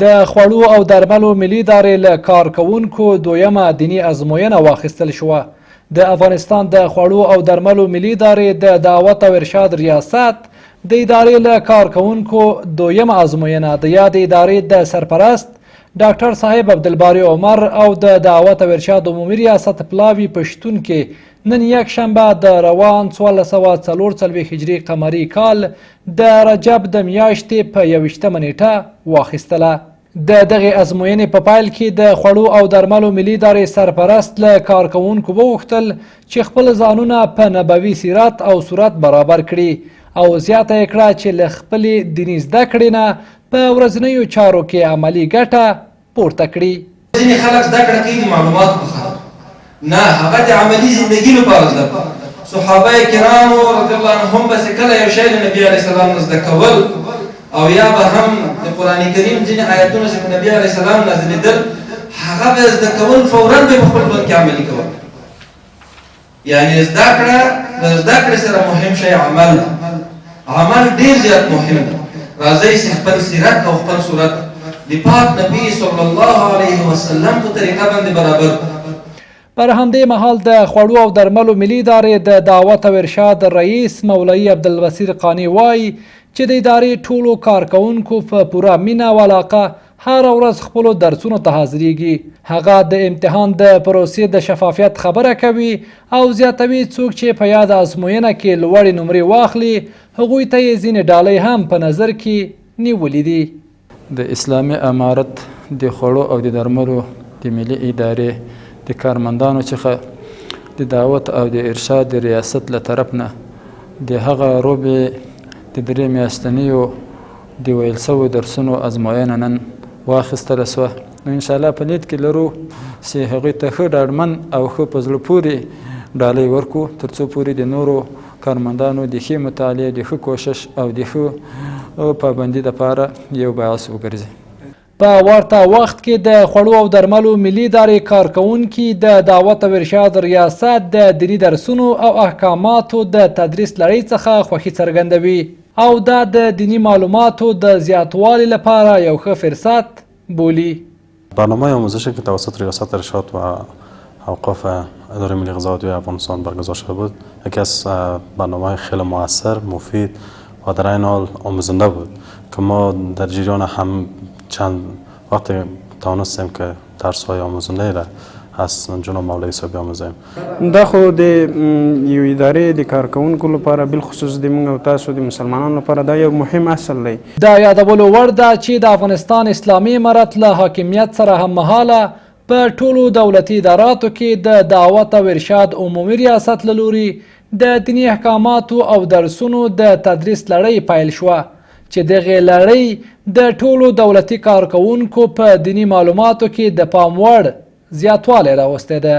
د خوړو او درملو ملي ادارې له کارکوونکو دویمه دیني ازموینه واخیستل شوه. د افغانستان د خوړو او درملو ملي ادارې د دعوت او ارشاد ریاست د ادارې له کارکوونکو دویمه ازموینه د یاد ادارې د سرپرست ډاکټر صاحب عبدالباري عمر او د دعوت او ارشاد عمومي ریاست پلاوي په شتون کې نن یک شنبه د روان 1444 هجري قمري کال د رجب د میاشتې په 21 نیټه واخیستله. د دغې ازموینې په پیل کې د خوړو او درملو ملي ادارې سرپرست له کارکوونکو وغوښتل چې خپل ځانونه په نبوي سیرت او صورت برابر کړي او زیاته یې کړه چې له خپلې دیني زده کړې نه په ورځنیو چارو کې عملي ګټه پورته کړي. ځینې خلک زده کړه کوي د معلوماتو په خاطر، نه هغه د عملي زندګي لپاره زده کړه. صحابه کرامو رضی الله عنهم بس کله یو شی د نبي علیه السلام نه زده کول او یا به هم د قرآن کریم ځینې آیتونه چې په نبي علیه السلام نازلېدل هغه به زده کول فورا به په خپل ژوند کې عملي کول. یعنې زده کړه د زده کړې سره مهم شی عمل ده. عمل ډېر زیات مهم ده. راځئ چې خپل سیرت او خپل صورت د پاک نبی صلی الله علیه وسلم په طریقه باندې برابر کړو. پر همدې مهال د خوړو او درملو ملي ادارې د دعوت او ارشاد رئیس مولوي عبدالبصیر قاني وایي چې د ادارې ټولو کارکوونکو په پوره مینه او علاقه هر ورځ خپلو درسونو ته حاضریږي. هغه د امتحان د پروسې د شفافیت خبره کوي او زیاتوي څوک چې په یاد ازموینه کې لوړې نمرې واخلي هغوی ته یې ځینې ډالۍ هم په نظر کې نیولې دي. د اسلامي امارت د خوړو او د درملو د ملي ادارې د کارمندانو څخه د دعوت او د ارشاد د ریاست له طرف نه د هغه روبې د 3 میاشتنیو د ویل سوو درسونو ازموینه نن واخیستله سوه. نو انشاءالله په نیت کې لرو چې هغوی ته ښه ډاډمن او ښه په زړه پورې ډالۍ ورکړو تر څو پورې د نورو کارمندانو د ښې مطالعې د ښه کوشش او د ښه پابندي دپاره یو باعث وګرځي. په ورته وخت کې د خوړو او درملو ملي ادارې کارکوونکي د دعوت او ارشاد ریاست د دیني درسونو او احکاماتو د تدریس لړۍ څخه خوښي څرګندوي او دا د دینی معلوماتو د زیاتوالي لپاره یو ښه فرصت بولي. برنامه آموزشی که توسط ریاست ارشاد و اوقاف اداره ملی غذا و دوا افغانستان برگزار شده بود یکی از برنامه‌های خیلی مؤثر، مفید و در این حال آموزنده بود که ما در جریان هم چند وقت توانستیم که درس‌های آموزنده را از جناب مولوی صاحب آموزیم. دا خو د یو ادارې د کارکوونکو لپاره بالخصوص د موږ او تاسو د مسلمانانو لپاره دا یو مهم اصل دی. دا یادولو وړ ده چې د افغانستان اسلامي امارت له حاکمیت سره هم مهاله په ټولو دولتي اداراتو کې د دعوت او ارشاد عمومي ریاست له لوري د دیني احکاماتو او درسونو د تدریس لړۍ پیل شوه چې دغې لړۍ د ټولو دولتي کارکوونکو په دیني معلوماتو کې د پام وړ زیاتوالی راوستی ده.